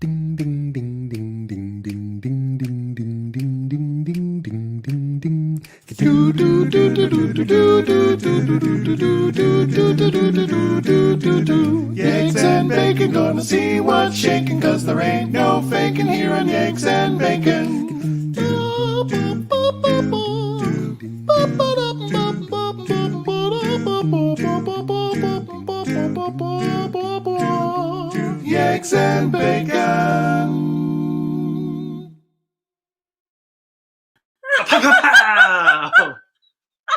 Ding ding ding ding ding ding ding ding ding ding ding ding ding ding ding. Do do do do do do do do do do do do do do. Yegs and bacon, gonna see what's shaking, 'cause there ain't no faking here on Yegs and Bacon. Yegs and Bacon.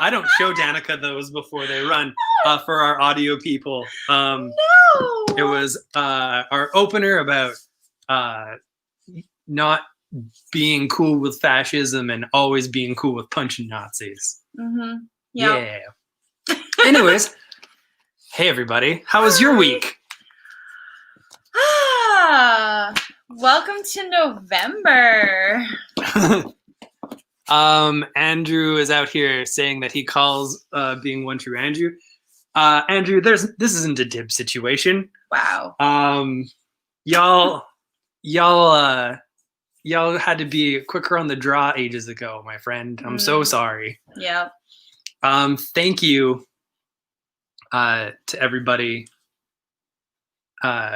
I don't show Danica those before they run for our audio people. No! It was our opener about not being cool with fascism and always being cool with punching Nazis. Mm-hmm. Yep. Yeah. Anyways, hey everybody, how was your week? Welcome to November. Andrew is out here saying that he calls being one true Andrew. Andrew, this isn't a dib situation. Wow. Y'all had to be quicker on the draw ages ago, my friend. I'm so sorry. Yep. Thank you to everybody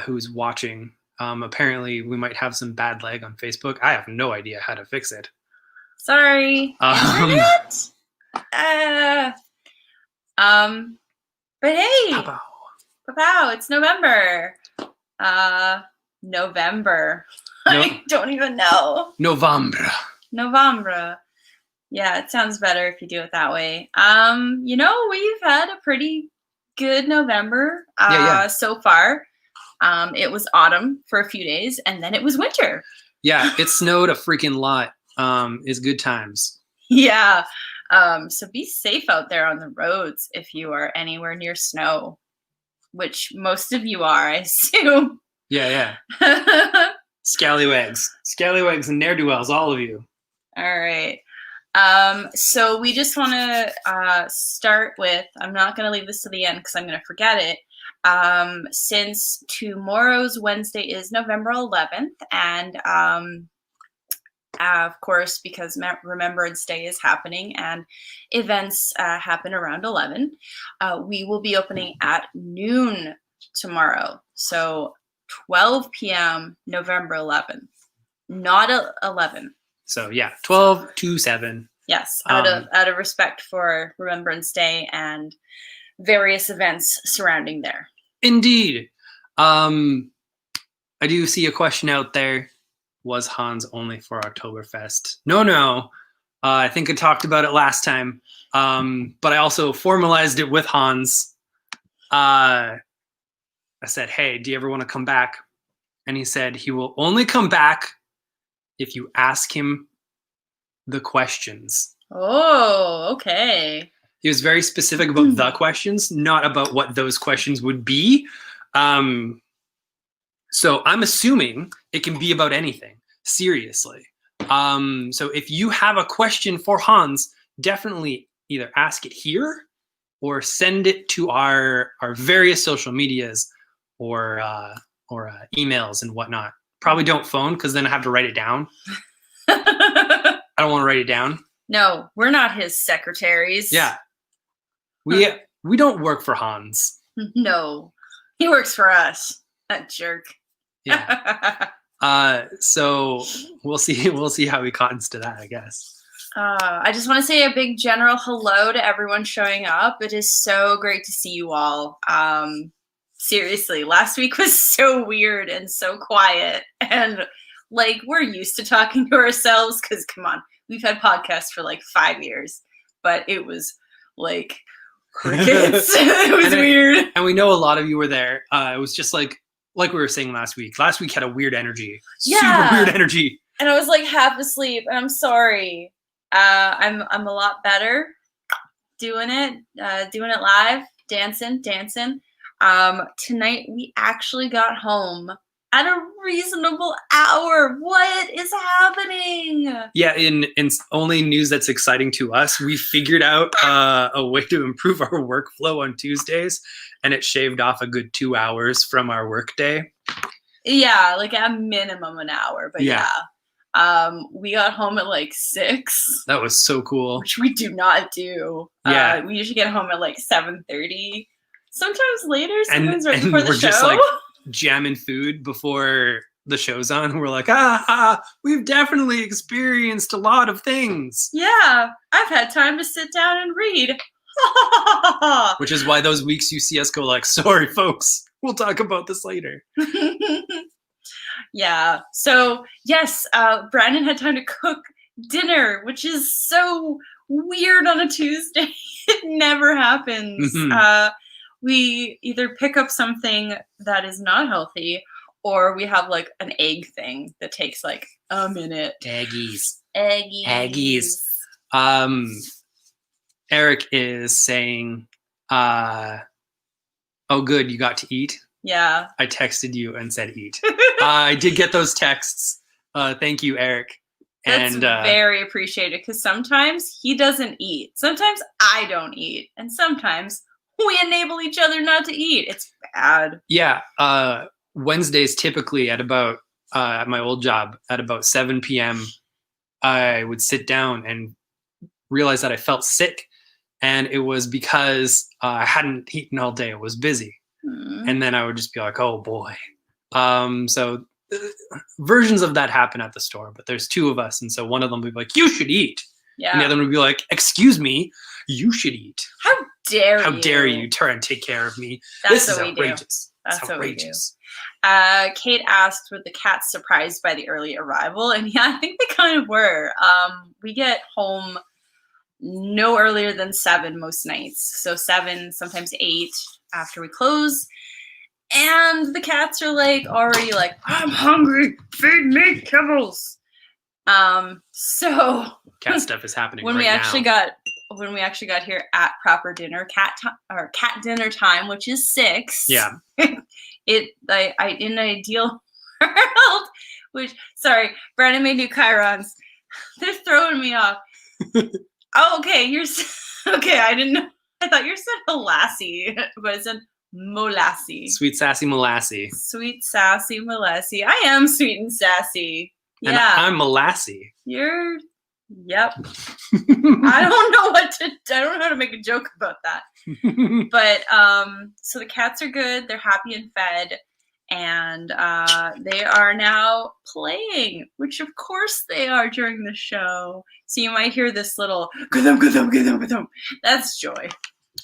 who's watching. Apparently we might have some bad lag on Facebook. I have no idea how to fix it. Sorry. Internet? But hey, Pow, it's November. November. I don't even know. November. Yeah, it sounds better if you do it that way. We've had a pretty good November so far. It was autumn for a few days, and then it was winter. Yeah, it snowed a freaking lot. It's good times. Yeah. So be safe out there on the roads if you are anywhere near snow, which most of you are, I assume. Yeah. Scallywags and ne'er-do-wells, all of you. All right. So we just want to start with, I'm not going to leave this to the end because I'm going to forget it. Since tomorrow's Wednesday is November 11th, and of course, because Remembrance Day is happening and events happen around 11, we will be opening at noon tomorrow. So 12 p.m. November 11th, not 11. So yeah, 12 to 7. Yes, out of respect for Remembrance Day and various events surrounding there. Indeed. I do see a question out there. Was Hans only for Oktoberfest? No. I think I talked about it last time. But I also formalized it with Hans. I said, hey, do you ever want to come back? And he said he will only come back if you ask him the questions. Oh, okay. He was very specific about the questions, not about what those questions would be. So I'm assuming it can be about anything, seriously. So if you have a question for Hans, definitely either ask it here or send it to our various social medias or emails and whatnot. Probably don't phone because then I have to write it down. I don't want to write it down. No, we're not his secretaries. Yeah. We don't work for Hans. No, he works for us. That jerk. Yeah. So we'll see how he cottons to that, I guess. I just want to say a big general hello to everyone showing up. It is so great to see you all. Seriously, last week was so weird and so quiet, and like we're used to talking to ourselves because come on, we've had podcasts for like 5 years, but it was like crickets. It was weird. And we know a lot of you were there. It was just like we were saying last week. Last week had a weird energy. Yeah. Super weird energy. And I was like half asleep, and I'm sorry. I'm a lot better doing it live, dancing. Tonight we actually got home at a reasonable hour. What is happening? Yeah, in only news that's exciting to us, we figured out a way to improve our workflow on Tuesdays, and it shaved off a good 2 hours from our work day. Yeah, like at minimum an hour, but Yeah. we got home at like 6, That was so cool. which we do not do. Yeah. We usually get home at like 7:30. Sometimes later, And, sometimes right and before the we're show. just like jamming food before the show's on. We're like, we've definitely experienced a lot of things. Yeah, I've had time to sit down and read. Which is why those weeks you see us go like, sorry, folks, we'll talk about this later. Yeah. So yes, Brandon had time to cook dinner, which is so weird on a Tuesday. It never happens. Mhm. We either pick up something that is not healthy, or we have like an egg thing that takes like a minute. Aggies. Eggies. Eric is saying, oh, good, you got to eat. Yeah. I texted you and said eat. I did get those texts. Thank you, Eric. That's And very appreciated, because sometimes he doesn't eat. Sometimes I don't eat. And sometimes we enable each other not to eat. It's bad. yeah, Wednesdays typically at about, at my old job, at about 7 p.m., I would sit down and realize that I felt sick. And it was because I hadn't eaten all day. I was busy. And then I would just be like, oh boy. So versions of that happen at the store, but there's 2 of us. And so one of them would be like, you should eat. Yeah. And the other one would be like, excuse me, you should eat. How dare you? How dare you try and take care of me? That's This is what we do. outrageous. That's It's what we do. outrageous. Kate asked, were the cats surprised by the early arrival? And yeah, I think they kind of were. We get home no earlier than 7 most nights. So 7, sometimes 8 after we close. And the cats are like already like, I'm hungry. Feed me, kibbles. So Cat stuff is happening when right we actually now. got here at proper dinner, cat dinner time, which is 6. Yeah. In an ideal world, which, sorry, Brandon made new chirons. They're throwing me off. Oh, okay, okay. I didn't know. I thought you said Molassie, but it said Molassie. Sweet sassy Molassie. Sweet sassy Molassie. I am sweet and sassy. And Yeah, I'm Molassie. you're. Yep. I don't know how to make a joke about that. But so the cats are good. They're happy and fed, and they are now playing, which of course they are during the show. So you might hear this little ga-thump, ga-thump, ga-thump, ga-thump. That's joy.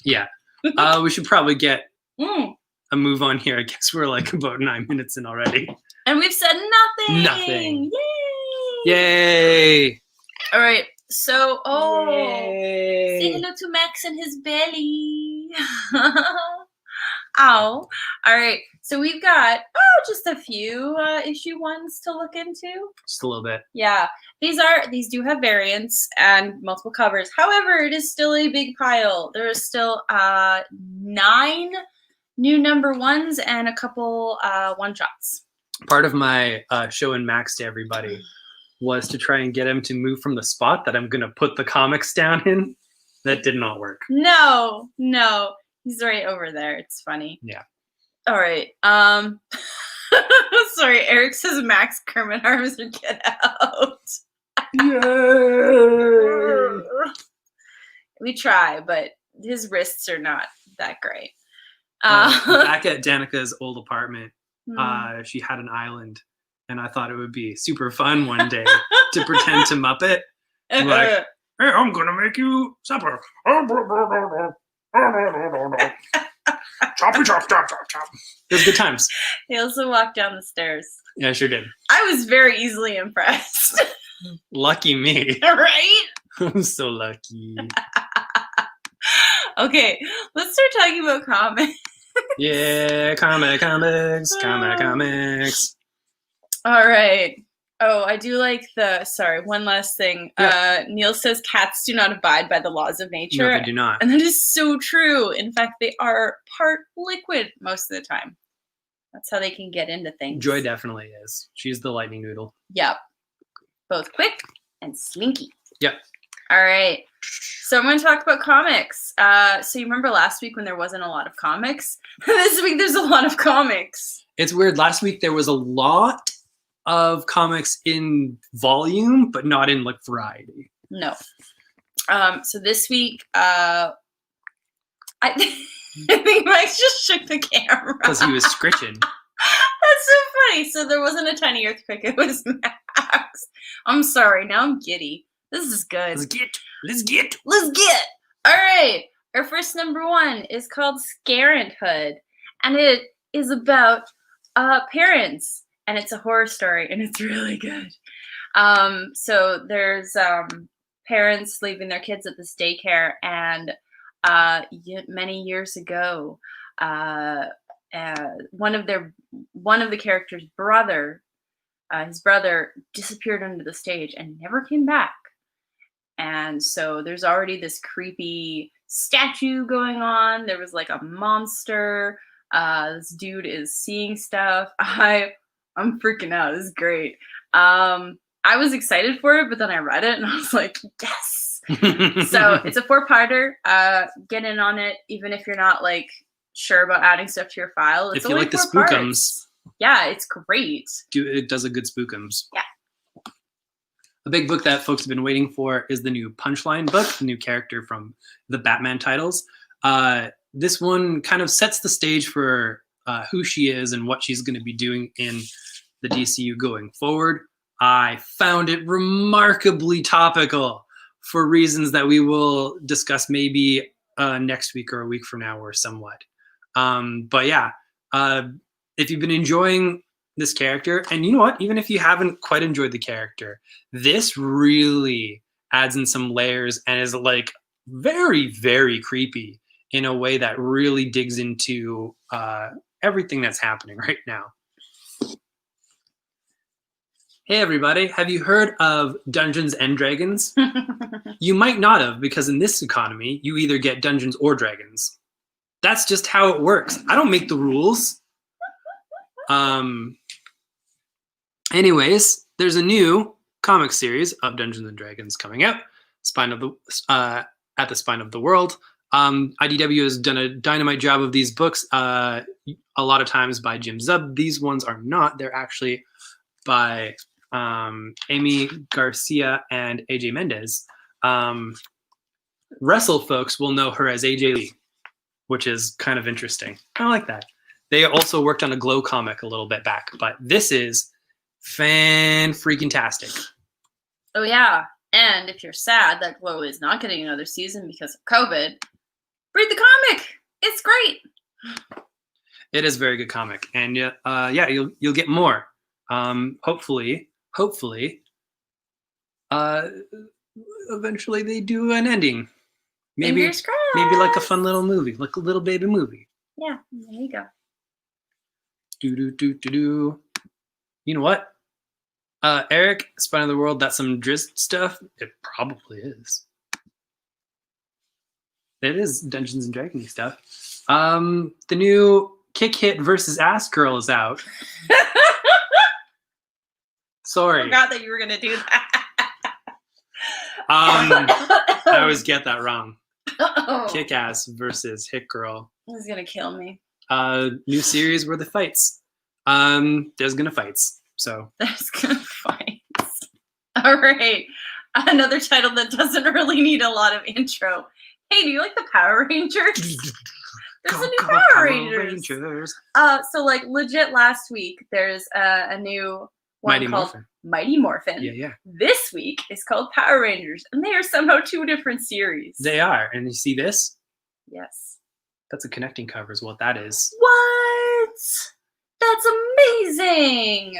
Yeah. We should probably get Mm. a move on here. I guess we're like about 9 minutes in already. And we've said nothing. Nothing. Yay! Yay! All right. So, Yay. say hello to Max and his belly. Ow. All right. So we've got just a few issue ones to look into. Just a little bit. Yeah. These do have variants and multiple covers. However, it is still a big pile. There is still 9 new number 1s and a couple one-shots. Part of my showing Max to everybody was to try and get him to move from the spot that I'm going to put the comics down in. That did not work. No. He's right over there. It's funny. Yeah. All right. Sorry, Eric says Max Kermit arms are get out. Yay! We try, but his wrists are not that great. Back at Danica's old apartment, Hmm. she had an island, and I thought it would be super fun one day to pretend to Muppet. Like, hey, I'm gonna make you supper. Chop, chop, chop, chop, chop. It was good times. He also walked down the stairs. Yeah, I sure did. I was very easily impressed. Lucky me. Right? I'm so lucky. Okay, let's start talking about comics. Yeah, comics. All right. Oh, I do like one last thing. Yeah. Neil says cats do not abide by the laws of nature. No, they do not. And that is so true. In fact, they are part liquid most of the time. That's how they can get into things. Joy definitely is. She's the lightning noodle. Yep. Both quick and slinky. Yep. All right. So I'm going to talk about comics. So you remember last week when there wasn't a lot of comics? This week there's a lot of comics. It's weird. Last week there was a lot of comics in volume, but not in like variety. No. So this week, I think Mike just shook the camera. Because he was scritching. That's so funny. So there wasn't a tiny earthquake. It was Max. I'm sorry. Now I'm giddy. This is good. Let's get. All right. Our first number 1 is called Scarenthood. And it is about parents. And it's a horror story. And it's really good. So there's parents leaving their kids at this daycare. And many years ago, one of the characters' brother, his brother disappeared under the stage and never came back. And so there's already this creepy statue going on. There was like a monster. This dude is seeing stuff. I'm freaking out. This is great. I was excited for it, but then I read it and I was like, yes. So it's a 4-parter. Get in on it, even if you're not like sure about adding stuff to your file. It's if you only like the 4 spookums, parts. Yeah, it's great. it does a good spookums. Yeah. A big book that folks have been waiting for is the new Punchline book, the new character from the Batman titles. This one kind of sets the stage for who she is and what she's going to be doing in the DCU going forward. I found it remarkably topical for reasons that we will discuss maybe next week or a week from now or somewhat. But yeah, if you've been enjoying this character, and you know what, even if you haven't quite enjoyed the character, this really adds in some layers and is like very, very creepy in a way that really digs into everything that's happening right now. Hey everybody, have you heard of Dungeons and Dragons? You might not have, because in this economy, you either get Dungeons or Dragons. That's just how it works. I don't make the rules. Anyways, there's a new comic series of Dungeons and Dragons coming out, at the Spine of the World. IDW has done a dynamite job of these books, a lot of times by Jim Zub. These ones are not. They're actually by Amy Garcia and AJ Mendez. Wrestle folks will know her as AJ Lee, which is kind of interesting. I like that. They also worked on a Glow comic a little bit back, but this is fan-freaking-tastic. Oh, yeah. And if you're sad that Glow is not getting another season because of COVID, read the comic. It's great. It is a very good comic. And yeah, you'll get more. Hopefully, eventually they do an ending. Maybe like a fun little movie, like a little baby movie. Yeah, there you go. Do. You know what? Eric, Spine of the World, that's some Drizzt stuff. It probably is. It is Dungeons and Dragons stuff. The new Kick Hit versus Ass Girl is out. Sorry. I forgot that you were going to do that. I always get that wrong. Kick Ass versus Hit Girl. This is going to kill me. New series where the fights. There's gonna fights. So there's gonna fights. All right. Another title that doesn't really need a lot of intro. Hey, do you like the Power Rangers? There's a new Power Rangers. So like legit last week, there's a new one Mighty called Morphin. Mighty Morphin. Yeah. This week is called Power Rangers, and they are somehow 2 different series. They are, and you see this? Yes. That's a connecting cover, is what that is. What? That's amazing.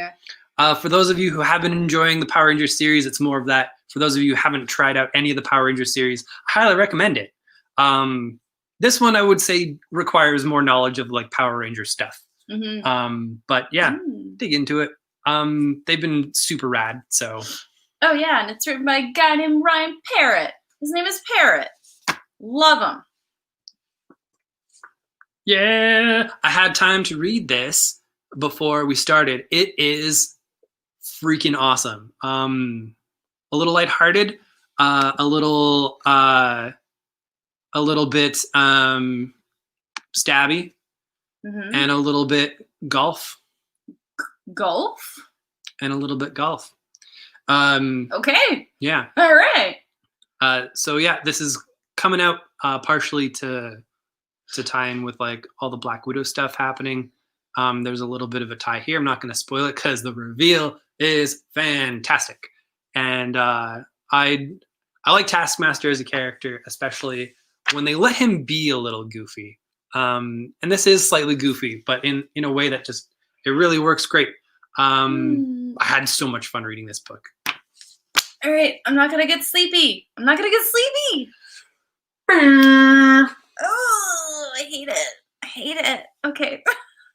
For those of you who have been enjoying the Power Rangers series, it's more of that. For those of you who haven't tried out any of the Power Rangers series, I highly recommend it. This one I would say requires more knowledge of like Power Ranger stuff. Mm-hmm. But yeah, dig into it. They've been super rad. So. Oh yeah, and it's written by a guy named Ryan Parrott. His name is Parrott. Love him. Yeah, I had time to read this before we started. It is freaking awesome. A little lighthearted, a little bit stabby, Mm-hmm. and a little bit golf, Golf? and a little bit golf. Okay. Yeah. All right. So yeah, this is coming out partially to tie in with like all the Black Widow stuff happening. There's a little bit of a tie here. I'm not going to spoil it because the reveal is fantastic, and I like Taskmaster as a character, especially when they let him be a little goofy. And this is slightly goofy, but in a way that just it really works great. I had so much fun reading this book. All right, I'm not gonna get sleepy. Oh, I hate it. Okay.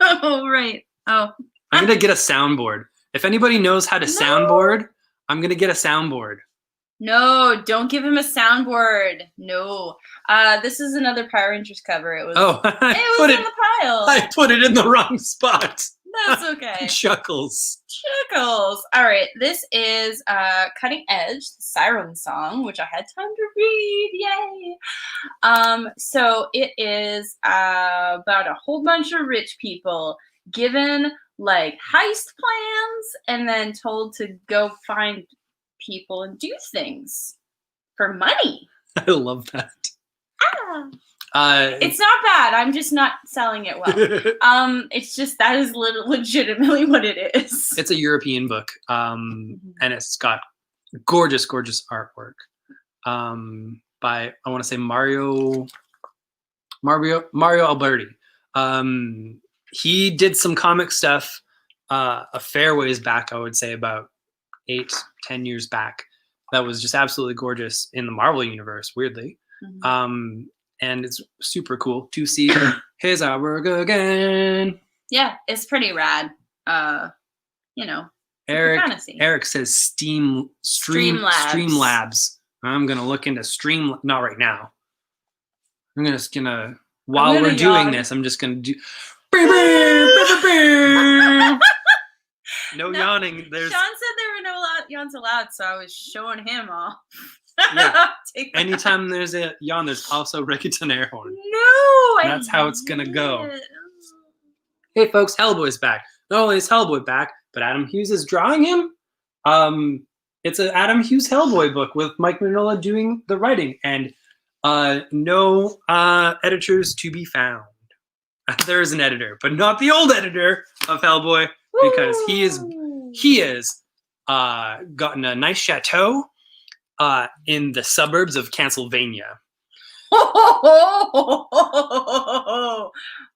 Oh, right. Oh. I'm gonna get a soundboard. If anybody knows how to soundboard, I'm gonna get a soundboard. No, don't give him a soundboard. No. This is another Power Rangers cover. It was in the pile. I put it in the wrong spot. That's okay. Chuckles. All right, this is Cutting Edge, the Siren Song, which I had time to read. Yay! So it is about a whole bunch of rich people given like heist plans and then told to go find people and do things for money. I love that. It's not bad. I'm just not selling it well. It's just that is legitimately what it is. It's a European book, and it's got gorgeous artwork by I want to say Mario Alberti. He did some comic stuff a fair ways back. I would say about 8-10 years back. That was just absolutely gorgeous in the Marvel universe. Weirdly. And it's super cool to see his artwork again. Yeah, it's pretty rad. Eric says Streamlabs. I'm gonna look into not right now. While we're doing this, I'm just gonna do no yawning. Sean said there were no yawns allowed, so I was showing him off. Yeah. Anytime there's a yawn, there's also reggaeton air horn. No, that's how it's gonna go. Hey folks, Hellboy's back. Not only is Hellboy back, but Adam Hughes is drawing him. It's an Adam Hughes Hellboy book with Mike Mignola doing the writing, and no editors to be found. There is an editor, but not the old editor of Hellboy, because he is gotten a nice chateau in the suburbs of Pennsylvania.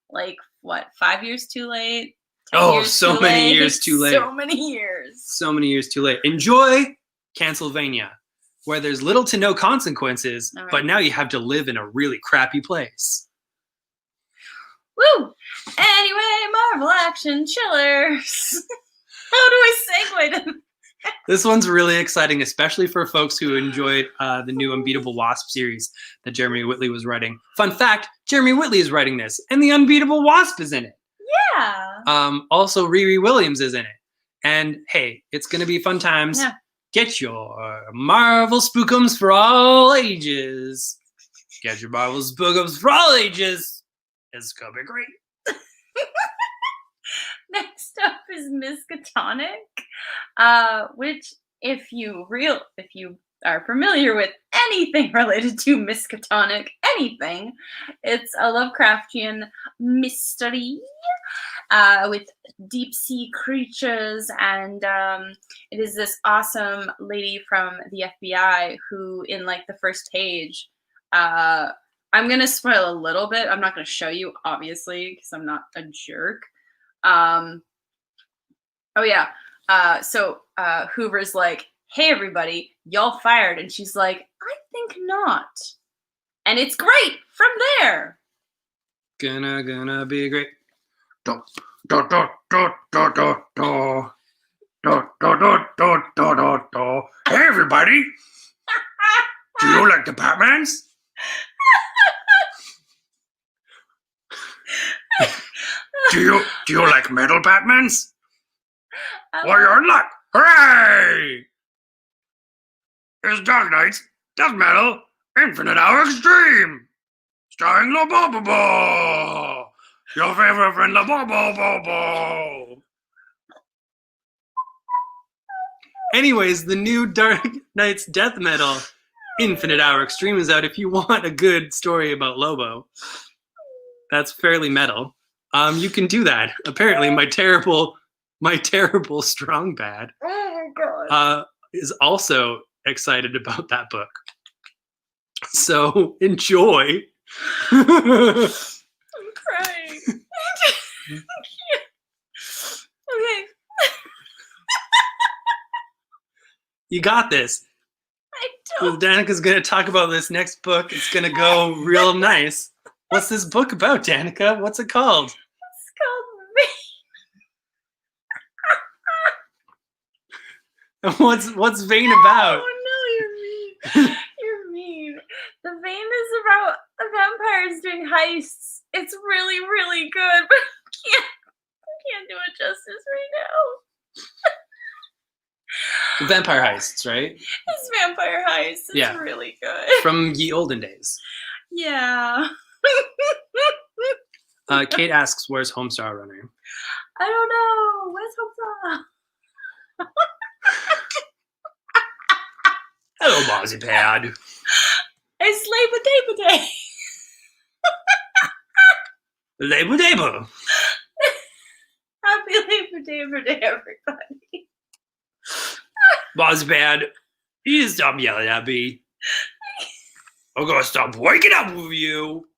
Like what? 5 years too late? So many years too late. So many years too late. Enjoy Pennsylvania, where there's little to no consequences, right. But now you have to live in a really crappy place. Woo! Anyway, Marvel action chillers. How do I segue to this one's really exciting, especially for folks who enjoyed the new Unbeatable Wasp series that Jeremy Whitley was writing. Fun fact, Jeremy Whitley is writing this, and the Unbeatable Wasp is in it. Yeah. Also, Riri Williams is in it. And hey, it's going to be fun times. Yeah. Get your Marvel Spookums for all ages. Get your Marvel Spookums for all ages. It's going to be great. Next up is Misskatonic, which if you are familiar with anything related to Misskatonic, it's a Lovecraftian mystery with deep sea creatures, and it is this awesome lady from the FBI who, in like the first page, I'm gonna spoil a little bit. I'm not gonna show you, obviously, because I'm not a jerk. So Hoover's like, hey everybody, y'all fired, and she's like, I think not, and it's great from there. Gonna be great. Hey everybody, do you like the Batmans? Do you like metal Batmans? Well, you're in luck. Hooray! It's Dark Knights, Death Metal, Infinite Hour Extreme, starring La Bobo, your favorite friend La Bobo. Anyways, the new Dark Knight's Death Metal Infinite Hour Extreme is out if you want a good story about Lobo. That's fairly metal. You can do that. Apparently, my terrible strong bad Oh my god. is also excited about that book. So enjoy. I'm crying. Okay. You got this. I don't. Danica's going to talk about this next book. It's going to go real nice. What's this book about, Danica? What's it called? It's called Vein. What's Vein about? Oh no, you're mean. You're mean. The Vein is about the vampires doing heists. It's really, really good, but I can't do it justice right now. The Vampire Heists, right? It's Vampire Heist. It's Yeah. really good. From ye olden days. Yeah. Kate asks, where's Homestar Runner? I don't know. Where's Hope? Hello, Bozzy Pad. It's Labor Day. Labor Day. Happy Labor Day, everybody. Bozzy Pad, you need to stop yelling at me. I'm gonna stop waking up with you.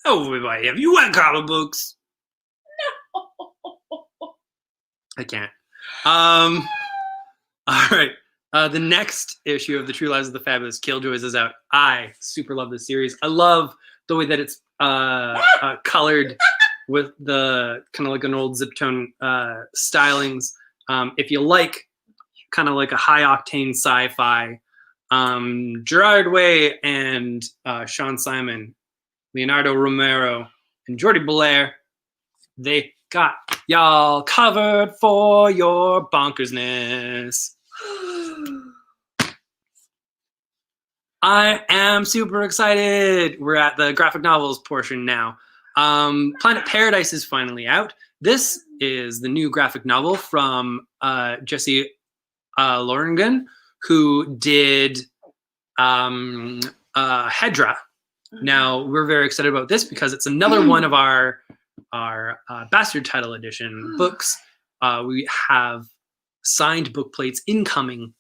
Oh, everybody, have you read comic books? I can't. All right. The next issue of the True Lives of the Fabulous Killjoys is out. I super love this series. I love the way that it's colored with the kind of like an old zip tone stylings. If you like kind of like a high octane sci-fi, Gerard Way and Sean Simon, Leonardo Romero, and Jordi Belair, they got y'all covered for your bonkersness. I am super excited. We're at the graphic novels portion now. Planet Paradise is finally out. This is the new graphic novel from Jesse Loringen, who did Hedra. Now, we're very excited about this because it's another one of our Bastard Title Edition books. We have signed book plates incoming.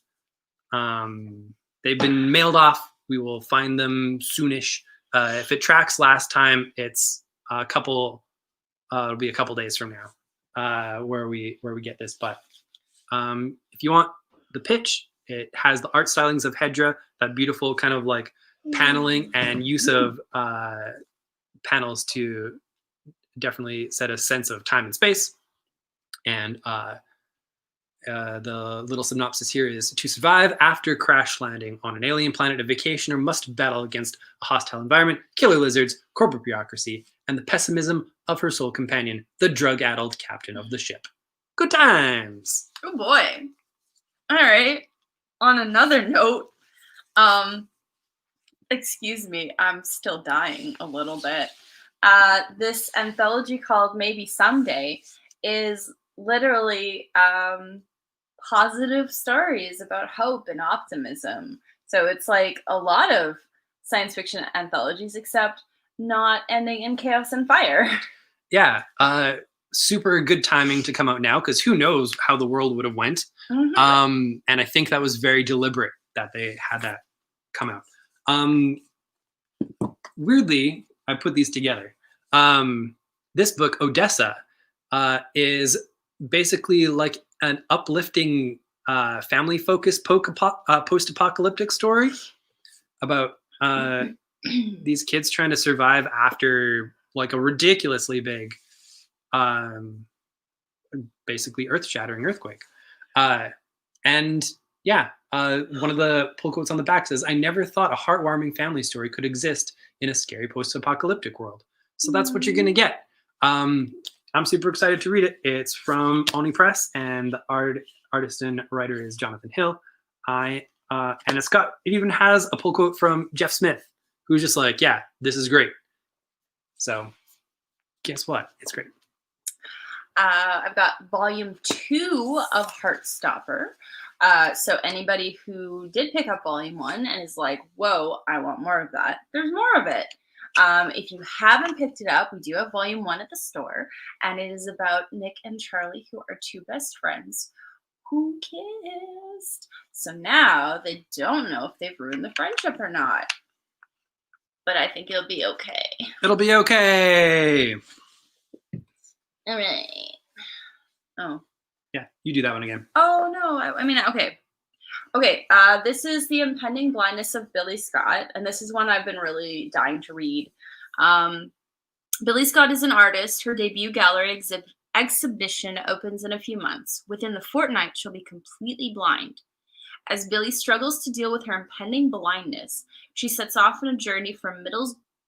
They've been mailed off. We will find them soonish. If it tracks last time, it's it'll be a couple days from now where we get this. But if you want the pitch, it has the art stylings of Hedra, that beautiful kind of like paneling and use of panels to definitely set a sense of time and space. And the little synopsis here is: to survive after crash landing on an alien planet, a vacationer must battle against a hostile environment, killer lizards, corporate bureaucracy, and the pessimism of her sole companion, the drug-addled captain of the ship. Good times. Oh boy. All right. On another note, excuse me, I'm still dying a little bit. This anthology called Maybe Someday is literally positive stories about hope and optimism. So it's like a lot of science fiction anthologies, except not ending in chaos and fire. Yeah, super good timing to come out now, because who knows how the world would have went. Mm-hmm. And I think that was very deliberate that they had that come out. Weirdly, I put these together. This book, Odessa, is basically like an uplifting, family-focused post-apocalyptic story about these kids trying to survive after like a ridiculously big, basically earth-shattering earthquake. And yeah, one of the pull quotes on the back says, "I never thought a heartwarming family story could exist in a scary post-apocalyptic world." So that's what you're going to get. I'm super excited to read it. It's from Oni Press, and the artist and writer is Jonathan Hill. And it even has a pull quote from Jeff Smith, who's just like, yeah, this is great. So guess what? It's great. I've got volume 2 of Heartstopper. So anybody who did pick up volume 1 and is like, whoa, I want more of that, there's more of it. If you haven't picked it up, we do have volume 1 at the store, and it is about Nick and Charlie, who are 2 best friends who kissed. So now they don't know if they've ruined the friendship or not. But I think it'll be okay. It'll be okay. All right. Oh. Yeah, you do that one again. Oh, no. I mean, okay. Okay, this is The Impending Blindness of Billy Scott, and this is one I've been really dying to read. Billy Scott is an artist. Her debut gallery exhibition opens in a few months. Within the fortnight, she'll be completely blind. As Billy struggles to deal with her impending blindness, she sets off on a journey from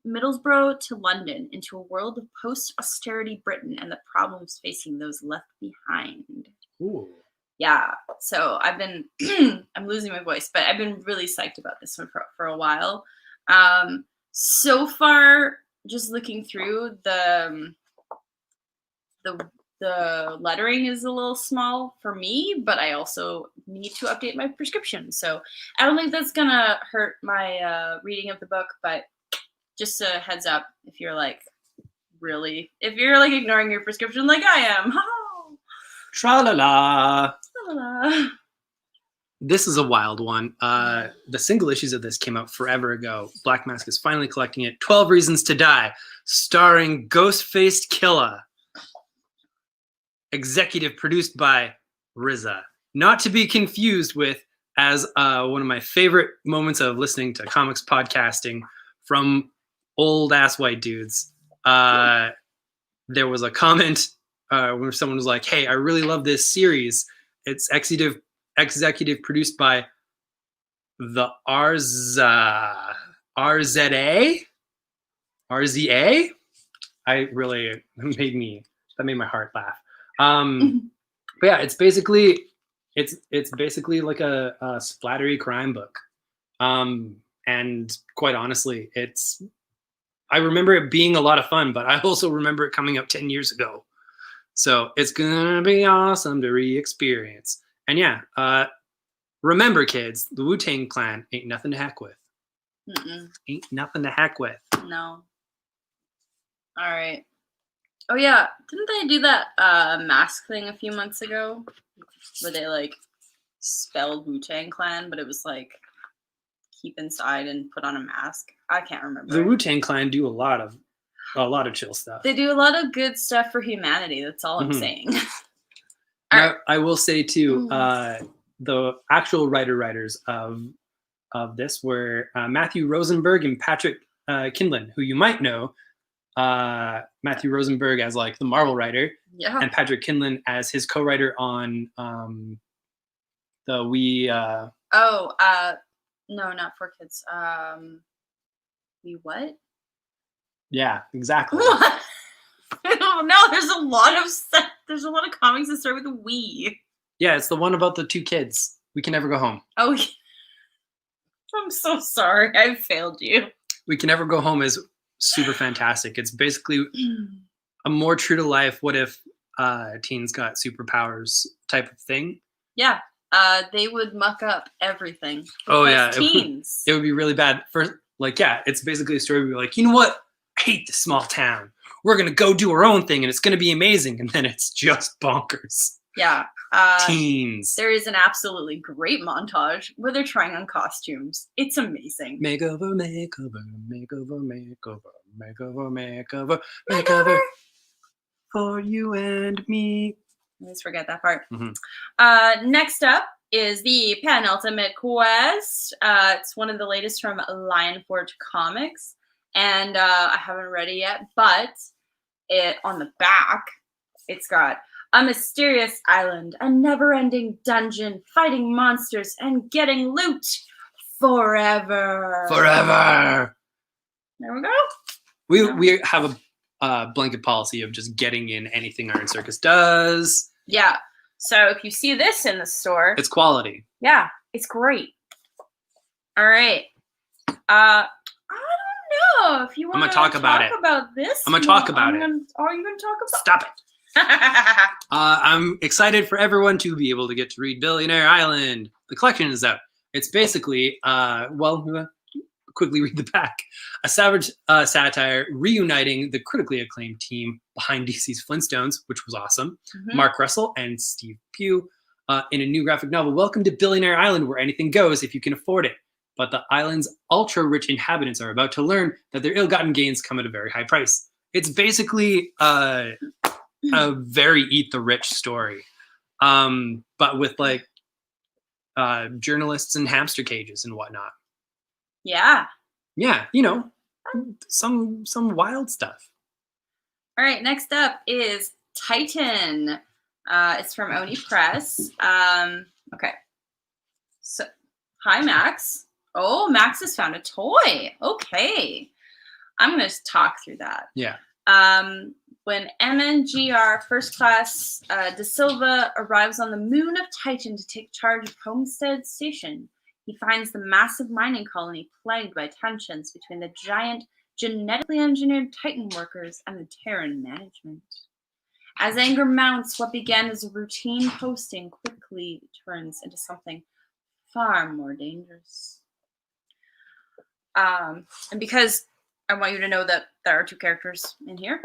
Middlesbrough to London into a world of post-austerity Britain and the problems facing those left behind. Ooh. Yeah, so I've been, I'm losing my voice, but I've been really psyched about this one for a while. So far, just looking through, the lettering is a little small for me, but I also need to update my prescription. So I don't think that's gonna hurt my reading of the book, but just a heads up if you're like ignoring your prescription like I am. Tra-la-la. La. This is a wild one. The single issues of this came out forever ago. Black Mask is finally collecting it. 12 Reasons to Die, starring Ghost-Faced Killa. Executive produced by RZA. Not to be confused with, as one of my favorite moments of listening to comics podcasting from old-ass white dudes. There was a comment where someone was like, hey, I really love this series. It's executive produced by the RZA. That made my heart laugh. But yeah, it's basically like a splattery crime book. And quite honestly, I remember it being a lot of fun, but I also remember it coming out 10 years ago. So it's gonna be awesome to re-experience. And yeah, remember, kids, the Wu-Tang Clan ain't nothing to heck with. Ain't nothing to heck with. No. All right. Oh yeah, didn't they do that mask thing a few months ago, where they like spelled Wu-Tang Clan, but it was like keep inside and put on a mask? I can't remember. The Wu-Tang Clan do a lot of chill stuff. They do a lot of good stuff for humanity. That's all I'm saying. Now, I will say too, the actual writers of this were Matthew Rosenberg and Patrick Kindlon, who you might know. Matthew Rosenberg as like the Marvel writer, and Patrick Kindlon as his co-writer on the We. No, not for kids. We what? Yeah, exactly. What? No, there's a lot of comics that start with a we. Yeah, it's the one about the 2 kids. We Can Never Go Home. Oh, I'm so sorry. I failed you. We Can Never Go Home is super fantastic. It's basically a more true to life, what if teens got superpowers type of thing. Yeah, they would muck up everything. Oh yeah, teens. It would be really bad. First, like, yeah, it's basically a story where you're like, you know what? I hate this small town. We're gonna go do our own thing, and it's gonna be amazing. And then it's just bonkers. Yeah. Teens. There is an absolutely great montage where they're trying on costumes. It's amazing. Makeover, makeover, makeover, makeover, makeover, makeover, makeover for you and me. Let's forget that part. Next up is the Penultimate Quest. It's one of the latest from Lionforge Comics, and I haven't read it yet, but on the back, it's got a mysterious island, a never-ending dungeon, fighting monsters, and getting loot forever. Forever. There we go. We have a blanket policy of just getting in anything Iron Circus does. Yeah. So if you see this in the store, It's quality. yeah, it's great. All right. I don't know if you want to talk about it. about this. I'm gonna talk about it. Are you going to talk about? Stop it. I'm excited for everyone to be able to get to read Billionaire Island. The collection is out. It's basically, quickly read the back. A savage satire reuniting the critically acclaimed team behind DC's Flintstones, which was awesome. Mhm. Mark Russell and Steve Pugh in a new graphic novel. Welcome to Billionaire Island, where anything goes if you can afford it. But the island's ultra-rich inhabitants are about to learn that their ill-gotten gains come at a very high price. It's basically a very eat the rich story, but with like journalists and hamster cages and whatnot. Yeah. Yeah, you know, some wild stuff. All right. Next up is Titan. It's from Oni Press. Okay. So, hi, Max. Oh, Max has found a toy. Okay. I'm going to talk through that. Yeah. When MNGR First Class De Silva arrives on the moon of Titan to take charge of Homestead Station, he finds the massive mining colony plagued by tensions between the giant, genetically engineered Titan workers and the Terran management. As anger mounts, what began as a routine posting quickly turns into something far more dangerous. And because I want you to know that there are two characters in here,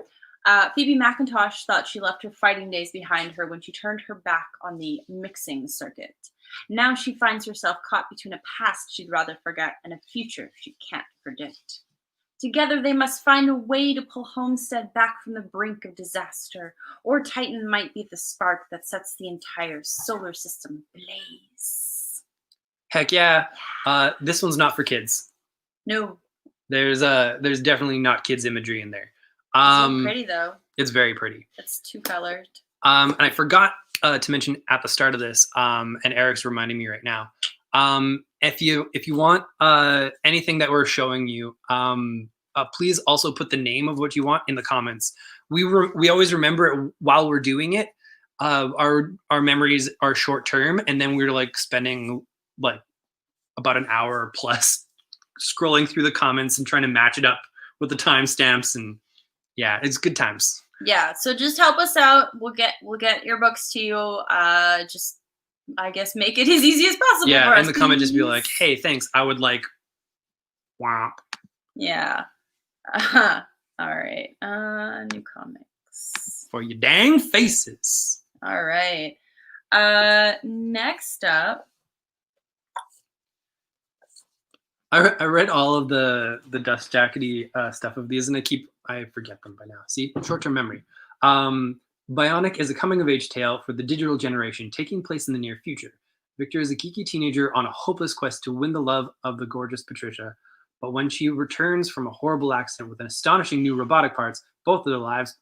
Phoebe McIntosh thought she left her fighting days behind her when she turned her back on the mixing circuit. Now she finds herself caught between a past she'd rather forget and a future she can't predict. Together they must find a way to pull Homestead back from the brink of disaster, or Titan might be the spark that sets the entire solar system ablaze. Heck yeah. This one's not for kids. No. There's definitely not kids imagery in there. It's so pretty though. It's very pretty. It's two-colored. And I forgot to mention at the start of this, and Eric's reminding me right now. If you want anything that we're showing you, please also put the name of what you want in the comments. We always remember it while we're doing it. Our memories are short term, and then we're like spending like about an hour plus scrolling through the comments and trying to match it up with the timestamps, and yeah, it's good times. Yeah, so just help us out. We'll get your books to you. Just I guess make it as easy as possible. Yeah, for us, in the comment, just be please. like, "Hey, thanks. I would like." Womp. Yeah. All right. New comics. For your dang faces. All right. Next up. I read all of the dust jackety stuff of these, and I forget them by now. See, short-term memory. Bionic is a coming-of-age tale for the digital generation, taking place in the near future. Victor is a geeky teenager on a hopeless quest to win the love of the gorgeous Patricia, but when she returns from a horrible accident with an astonishing new robotic parts, both of their lives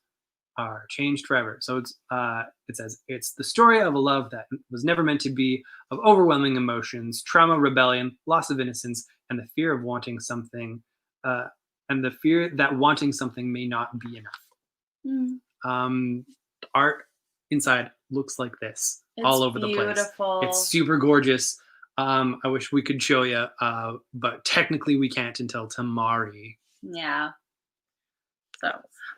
are changed forever. So it says it's the story of a love that was never meant to be, of overwhelming emotions, trauma, rebellion, loss of innocence, and the fear of wanting something, and the fear that wanting something may not be enough. The art inside looks like this, all over the place. It's super gorgeous. I wish we could show you, but technically we can't until tomorrow. Yeah. So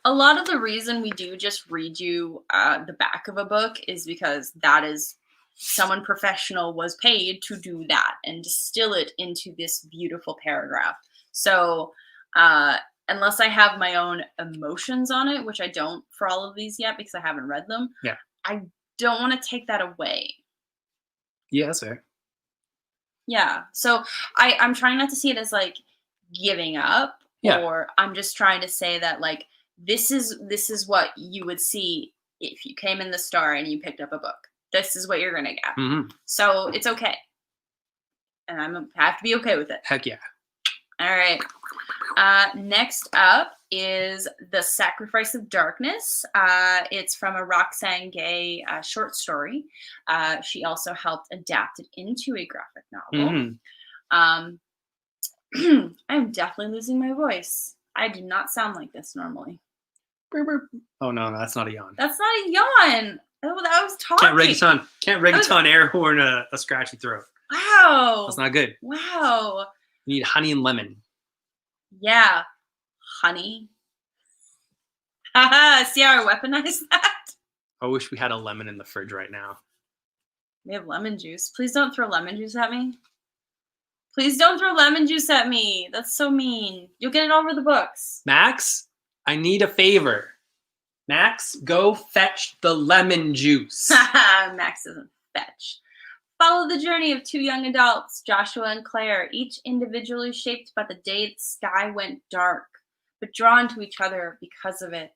a lot of the reason we do just read you the back of a book is because that is someone professional was paid to do that and distill it into this beautiful paragraph. So unless I have my own emotions on it, which I don't for all of these yet because I haven't read them, yeah, I don't want to take that away. Yeah, that's fair. Yeah. So I'm trying not to see it as like giving up, or I'm just trying to say that like this is what you would see if you came in the store and you picked up a book. This is what you're gonna get. Mm-hmm. So it's okay, and I have to be okay with it. Heck yeah. All right. Next up is The Sacrifice of Darkness. It's from a Roxane Gay short story. She also helped adapt it into a graphic novel. Mm-hmm. I'm definitely losing my voice. I do not sound like this normally. Oh no, that's not a yawn. That's not a yawn. Oh, that was talking. Can't reggaeton air horn a scratchy throat. Wow. That's not good. Wow. You need honey and lemon. Yeah. Honey. Haha, see how I weaponized that? I wish we had a lemon in the fridge right now. We have lemon juice. Please don't throw lemon juice at me. Please don't throw lemon juice at me. That's so mean. You'll get it all over the books. Max, I need a favor. Max, go fetch the lemon juice. Max doesn't fetch. Follow the journey of two young adults, Joshua and Claire, each individually shaped by the day the sky went dark, but drawn to each other because of it.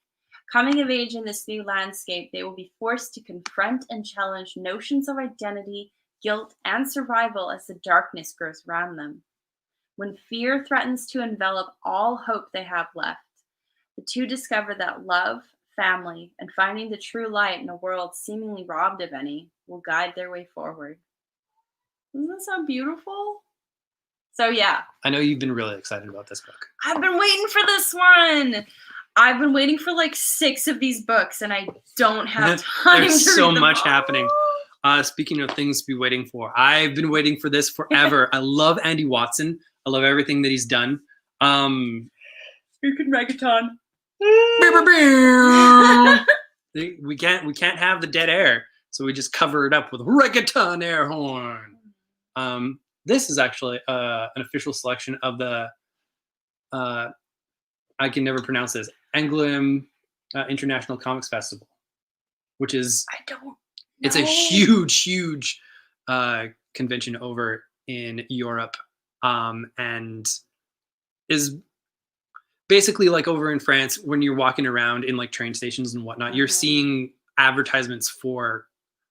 Coming of age in this new landscape, they will be forced to confront and challenge notions of identity, guilt, and survival as the darkness grows around them. When fear threatens to envelop all hope they have left, the two discover that love, family, and finding the true light in a world seemingly robbed of any will guide their way forward. Doesn't that sound beautiful? So yeah. I know you've been really excited about this book. I've been waiting for this one. I've been waiting for like 6 of these books, and I don't have time. There's to so read them much all. happening. Speaking of things to be waiting for, I've been waiting for this forever. I love Andy Watson. I love everything that he's done. You can reggaeton. we can't have the dead air, so we just cover it up with reggaeton air horn. This is actually an official selection of the I can never pronounce this, Anglim International Comics Festival, which is it's a huge convention over in Europe, and is basically like over in France when you're walking around in like train stations and whatnot, you're seeing advertisements for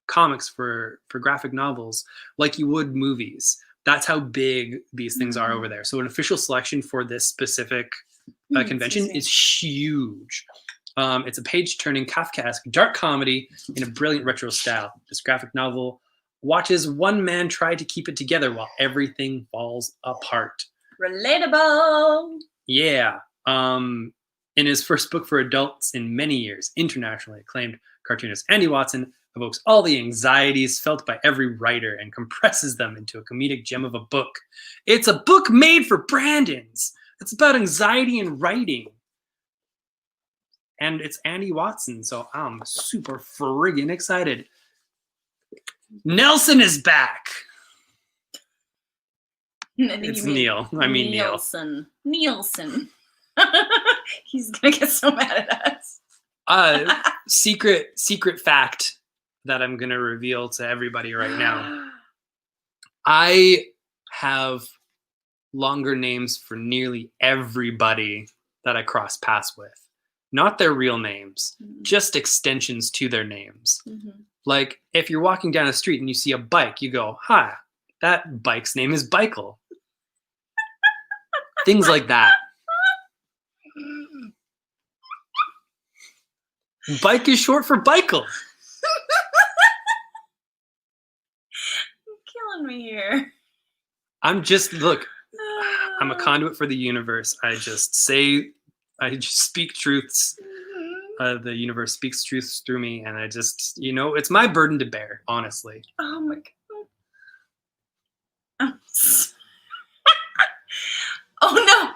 comics, for graphic novels, like you would movies. That's how big these things are over there. So an official selection for this specific convention is huge. It's a page-turning Kafkaesque dark comedy in a brilliant retro style. This graphic novel watches one man try to keep it together while everything falls apart. Relatable. Yeah. In his first book for adults in many years, internationally acclaimed cartoonist Andy Watson evokes all the anxieties felt by every writer and compresses them into a comedic gem of a book. It's a book made for Brandons. It's about anxiety and writing. And it's Andy Watson, so I'm super friggin' excited. Nelson is back. It's Neil. I mean Nielsen. Nielsen. He's gonna get so mad at us. Secret fact that I'm gonna reveal to everybody right now. I have longer names for nearly everybody that I cross paths with. Not their real names, just extensions to their names. Like if you're walking down the street and you see a bike, you go, hi, that bike's name is Bikel. Things like that. Bike is short for Bikel. You're killing me here. I'm a conduit for the universe. I just speak truths. The universe speaks truths through me, and I just, it's my burden to bear, honestly. Oh my god. Oh no.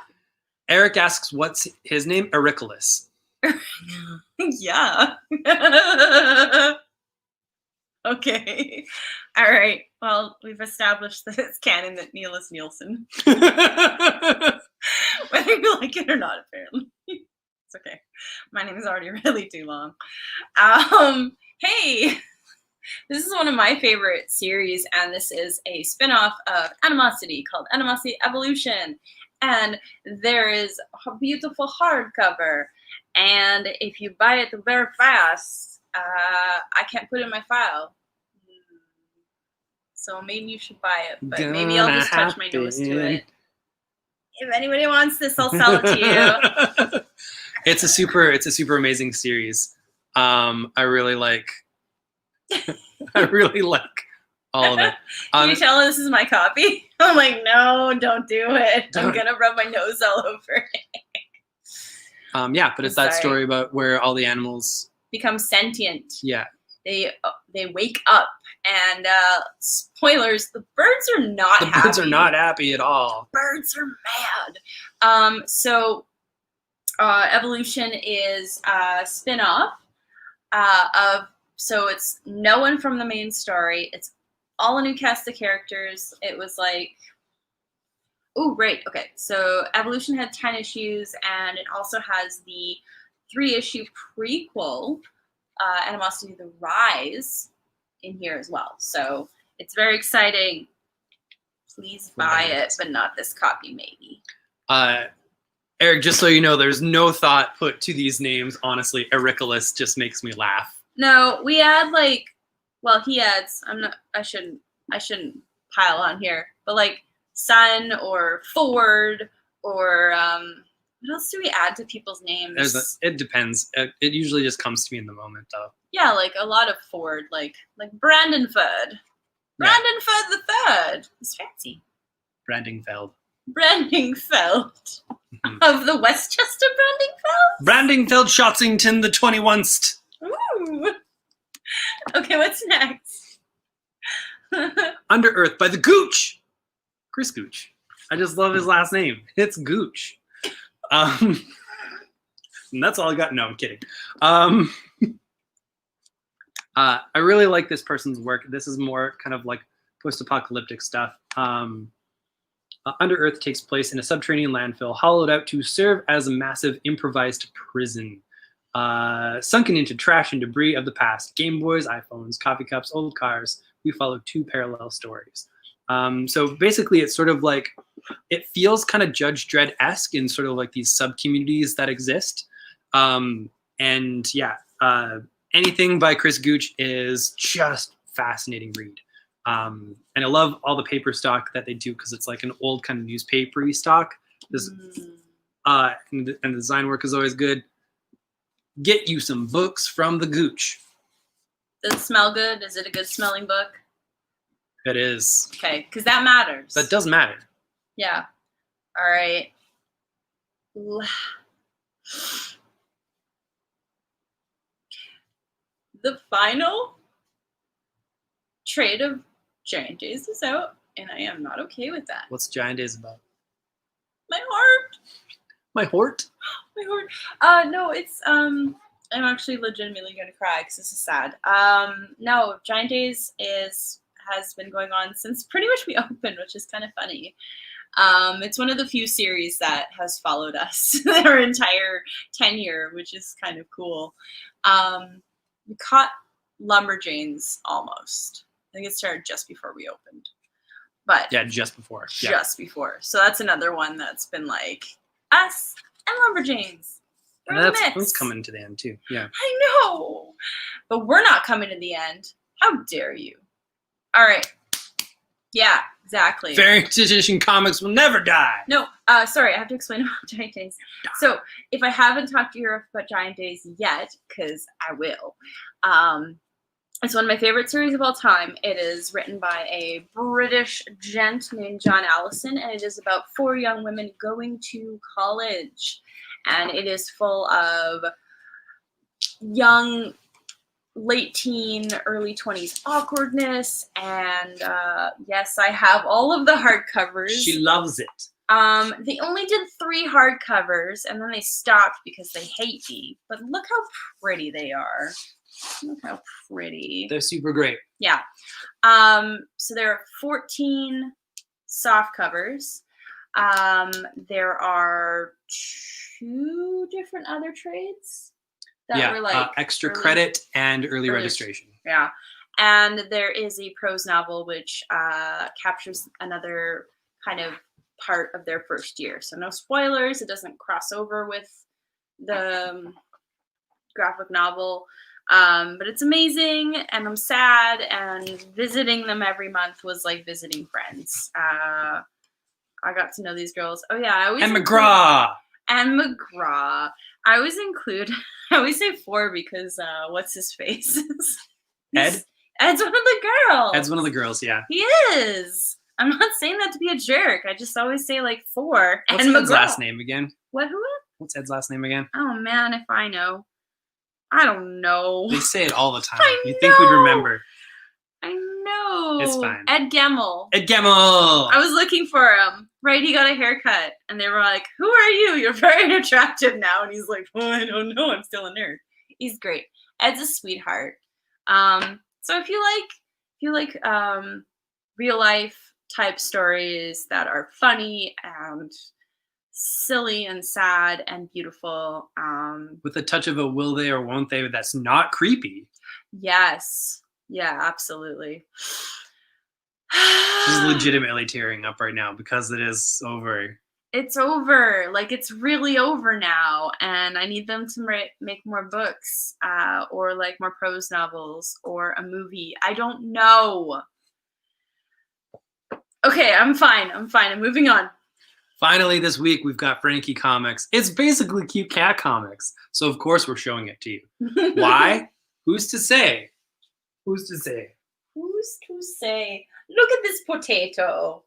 Eric asks, what's his name? Ericulus. Yeah. Okay. All right. Well, we've established that it's canon that Neil is Nielsen. Whether you like it or not, apparently. It's okay. My name is already really too long. Hey, this is one of my favorite series, and this is a spin-off of Animosity called Animosity Evolution. And there is a beautiful hardcover. And if you buy it very fast, I can't put it in my file. So maybe you should buy it, but maybe I'll just touch my nose to it. If anybody wants this, I'll sell it to you. It's a super amazing series. I really like all of it. Can you tell this is my copy? I'm like, no, don't do it. I'm gonna rub my nose all over it. Yeah, but it's that story about where all the animals become sentient. Yeah. they wake up, and spoilers: the birds are not happy. The birds are not happy at all. Birds are mad. So Evolution is a spin-off of, so it's no one from the main story. It's all a new cast of characters. It was like, oh, right, okay. So Evolution had 10 issues, and it also has the 3-issue prequel, Animosity: The Rise, in here as well. So it's very exciting. Please buy it, but not this copy, maybe. Eric, just so you know, there's no thought put to these names. Honestly, Ericulus just makes me laugh. No, we add like, well, he adds. I shouldn't pile on here, but like Sun or Ford or what else do we add to people's names? It depends. It usually just comes to me in the moment, though. Yeah, like a lot of Ford, like Brandon Ford. Brandon Ford the Third. It's fancy. Brandingfeld. Brandingfeld. Of the Westchester Brandingfeld? Brandingfeld Shotzington the 21st. Ooh. Okay, what's next? Under Earth by the Gooch. Chris Gooch. I just love his last name. It's Gooch. And that's all I got. No, I'm kidding. I really like this person's work. This is more kind of like post-apocalyptic stuff. Under Earth takes place in a subterranean landfill, hollowed out to serve as a massive improvised prison. Sunken into trash and debris of the past, Game Boys, iPhones, coffee cups, old cars, we follow 2 parallel stories. So basically it's sort of like, it feels kind of Judge Dredd-esque in sort of like these sub-communities that exist. And yeah, anything by Chris Gooch is just fascinating read. And I love all the paper stock that they do because it's like an old kind of newspapery stock. This, and the design work is always good. Get you some books from the Gooch. Does it smell good? Is it a good smelling book? It is. Okay, because that matters. That does matter. Yeah. All right. The final trade of Giant Days is out, and I am not okay with that. What's Giant Days about? My heart. My heart? My heart. No, it's I'm actually legitimately gonna cry because this is sad. No, Giant Days has been going on since pretty much we opened, which is kind of funny. It's one of the few series that has followed us our entire tenure, which is kind of cool. We caught Lumberjanes almost. I think it started just before we opened. But yeah, just before. Just before. So that's another one that's been like us and Lumberjanes. And that's coming to the end too. Yeah. I know. But we're not coming to the end. How dare you? All right. Yeah, exactly. Variant edition comics will never die. No, sorry, I have to explain about Giant Days. So if I haven't talked to you about Giant Days yet, because I will, it's one of my favorite series of all time. It is written by a British gent named John Allison, and it is about 4 young women going to college. And it is full of young, late teen, early 20s awkwardness. And yes, I have all of the hardcovers. She loves it. They only did 3 hardcovers, and then they stopped because they hate me. But look how pretty they are. Look how pretty. They're super great. Yeah. So there are 14 soft covers. There are 2 different other trades that were like extra credit and early registration. Yeah. And there is a prose novel which captures another kind of part of their first year. So no spoilers. It doesn't cross over with the graphic novel. But it's amazing, and I'm sad, and visiting them every month was like visiting friends. I got to know these girls. Oh yeah, I always McGraw. And McGraw. I always say 4 because what's his face? Ed? Ed's one of the girls. Ed's one of the girls, yeah. He is. I'm not saying that to be a jerk. I just always say like 4. What's and Ed's McGraw. last name again? Who? What's Ed's last name again? Oh man, if I know. I don't know. They say it all the time. I You think we'd know. remember. I know. It's fine. Ed Gemmell. Ed Gemmell! I was looking for him. Right, he got a haircut. And they were like, who are you? You're very attractive now. And he's like, oh, I don't know. I'm still a nerd. He's great. Ed's a sweetheart. So if you like real life type stories that are funny and silly and sad and beautiful, With a touch of a will they or won't they that's not creepy. yes. Yeah, absolutely. She's legitimately tearing up right now because it is over. It's over. Like, it's really over now. And I need them to make more books or like more prose novels or a movie. I don't know. Okay, I'm fine. I'm moving on. Finally, this week, we've got Frankie Comics. It's basically Cute Cat Comics. So, of course, we're showing it to you. Why? Who's to say? Who's to say? Who's to say? Look at this potato.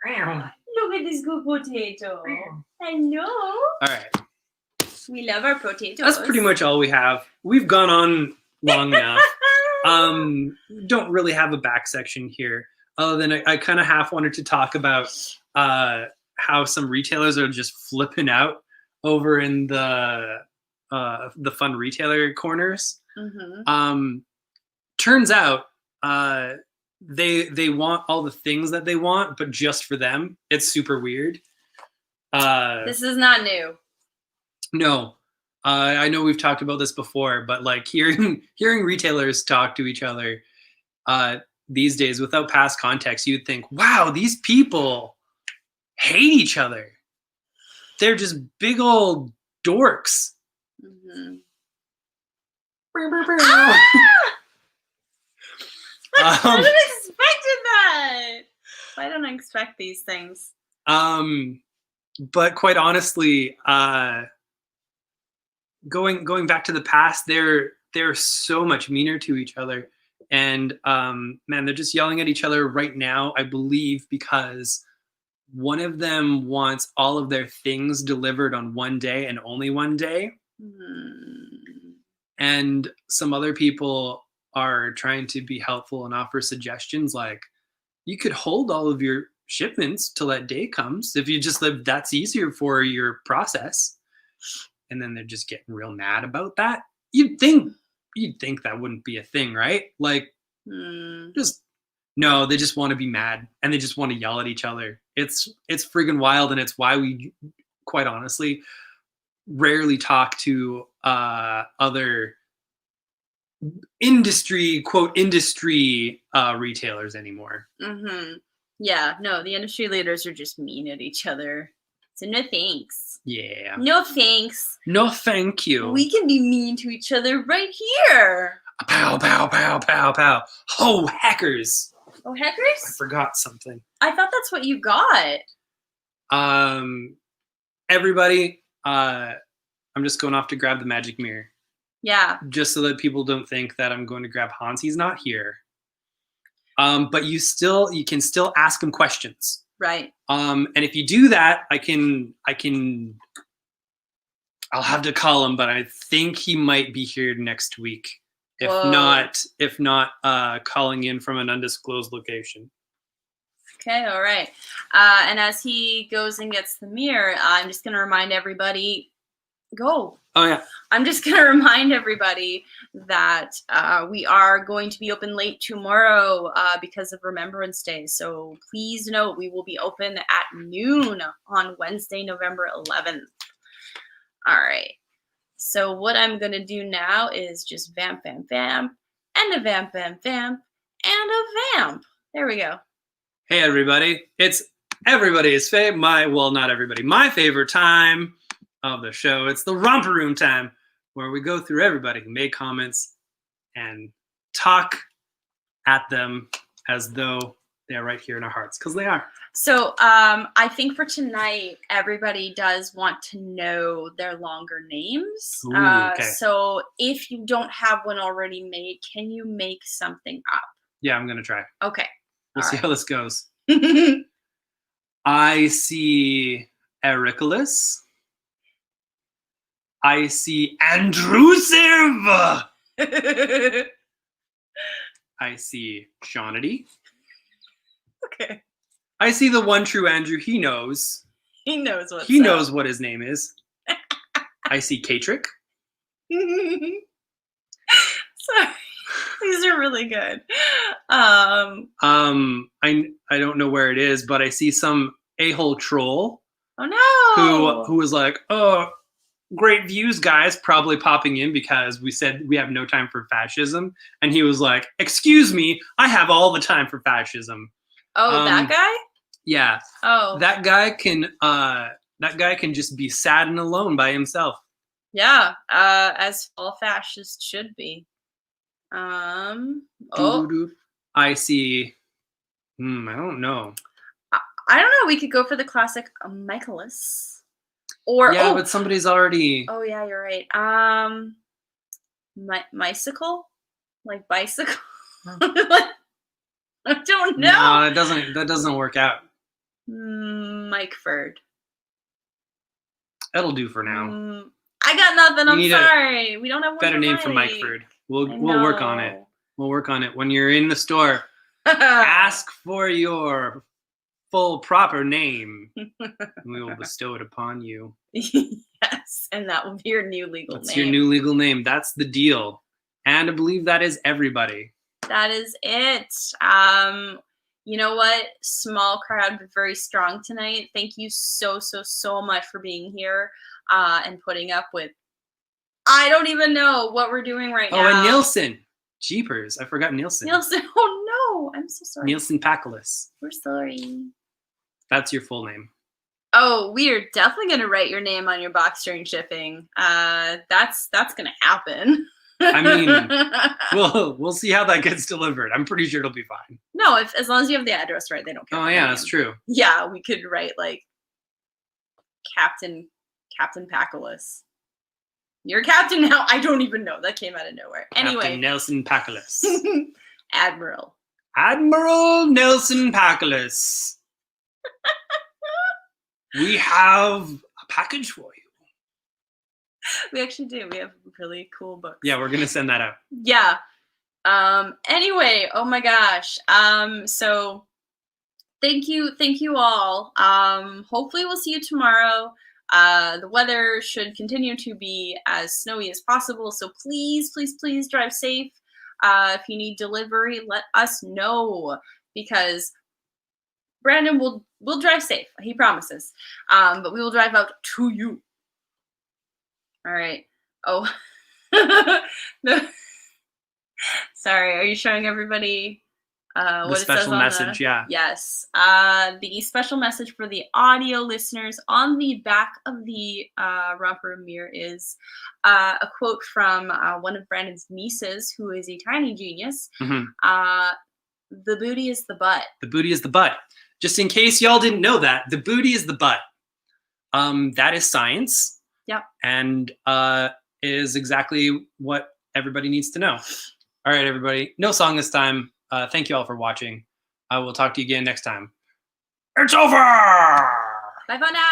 Look at this good potato. I know. All right. We love our potatoes. That's pretty much all we have. We've gone on long enough. Don't really have a back section here. Other than I kind of half wanted to talk about how some retailers are just flipping out over in the fun retailer corners. Mm-hmm. Turns out they want all the things that they want, but just for them. It's super weird. This is not new. No, I know we've talked about this before, but like hearing retailers talk to each other these days without past context, you'd think, wow, these people hate each other. They're just big old dorks. Mm-hmm. I should have expected that. Why don't I expect these things? But quite honestly, going back to the past, they're so much meaner to each other, and man, they're just yelling at each other right now, I believe, because one of them wants all of their things delivered on one day and only one day. And some other people are trying to be helpful and offer suggestions like, you could hold all of your shipments till that day comes if you just live, that's easier for your process. And then they're just getting real mad about that. You'd think that wouldn't be a thing, right? Like, just no, they just want to be mad and they just want to yell at each other. It's friggin' wild, and it's why we, quite honestly, rarely talk to other industry retailers anymore. Mm-hmm. Yeah, no, the industry leaders are just mean at each other. So no thanks. Yeah. No thanks. No thank you. We can be mean to each other right here. Pow, pow, pow, pow, pow. Oh, hackers. Oh, hackers? I forgot something. I thought that's what you got. Everybody, I'm just going off to grab the magic mirror. Yeah. Just so that people don't think that I'm going to grab Hans. He's not here. But you can still ask him questions. Right. And if you do that, I'll have to call him, but I think he might be here next week. If not calling in from an undisclosed location. Okay, all right. And as he goes and gets the mirror, I'm just going to remind everybody, go. Oh, yeah. I'm just going to remind everybody that we are going to be open late tomorrow because of Remembrance Day. So please note, we will be open at noon on Wednesday, November 11th. All right. So what I'm going to do now is just vamp, vamp, vamp, and a vamp, vamp, vamp, and a vamp. There we go. Hey, everybody. It's everybody's favorite, not everybody, my favorite time of the show. It's the Romper Room time, where we go through everybody who made comments and talk at them as though they're right here in our hearts, because they are. So I think for tonight, everybody does want to know their longer names. Ooh, okay. So if you don't have one already made, can you make something up? Yeah, I'm going to try. Okay. We'll see how this goes. I see Ericulus. I see Andrusive. I see Shaunity. Okay. I see the one true Andrew. He knows. He knows what's He up. knows what his name is. I see Katrick. Sorry. These are really good. I don't know where it is, but I see some a-hole troll Oh no. who was like, oh, great views, guys, probably popping in because we said we have no time for fascism. And he was like, excuse me, I have all the time for fascism. Oh, that guy? Yeah. Oh. That guy can just be sad and alone by himself. Yeah, as all fascists should be. Oh, I see. I don't know. I don't know. We could go for the classic Michaelis, or yeah, but somebody's already. Oh yeah, you're right. Mycicle, like bicycle. I don't know. No, that doesn't work out. Mikeford. That'll do for now. I got nothing. I'm sorry. We don't have one better name for Mikeford. We'll work on it. We'll work on it when you're in the store. Ask for your full proper name. We will bestow it upon you. Yes, and that will be your new legal name. That's your new legal name. That's the deal. And I believe that is everybody. That is it. You know what? Small crowd, but very strong tonight. Thank you so much for being here and putting up with. I don't even know what we're doing right now. Oh, and Nielsen. Jeepers. I forgot Nielsen. Nielsen. Oh, no. I'm so sorry. Nielsen Pacalis. We're sorry. That's your full name. Oh, we are definitely going to write your name on your box during shipping. That's going to happen. I mean, we'll see how that gets delivered. I'm pretty sure it'll be fine. No, as long as you have the address right, they don't care. Oh yeah, that's true. Yeah, we could write like Captain Pacalis. You're captain now. I don't even know. That came out of nowhere. Anyway, Captain Nelson Pacalis. Admiral Nelson Pacalis. We have a package for you. We actually do. We have really cool books. Yeah, we're gonna send that out. Yeah. Anyway, oh my gosh. So thank you all. Hopefully we'll see you tomorrow. The weather should continue to be as snowy as possible. So please drive safe. If you need delivery, let us know because Brandon will drive safe. He promises. But we will drive out to you. All right. Oh, no. Sorry. Are you showing everybody what the it special says on message? Yeah. Yes. The special message for the audio listeners on the back of the romper room mirror is a quote from one of Brandon's nieces, who is a tiny genius. Mm-hmm. The booty is the butt. The booty is the butt. Just in case y'all didn't know that, the booty is the butt. That is science. Yep. And is exactly what everybody needs to know. All right, everybody. No song this time. Thank you all for watching. I will talk to you again next time. It's over! Bye for now.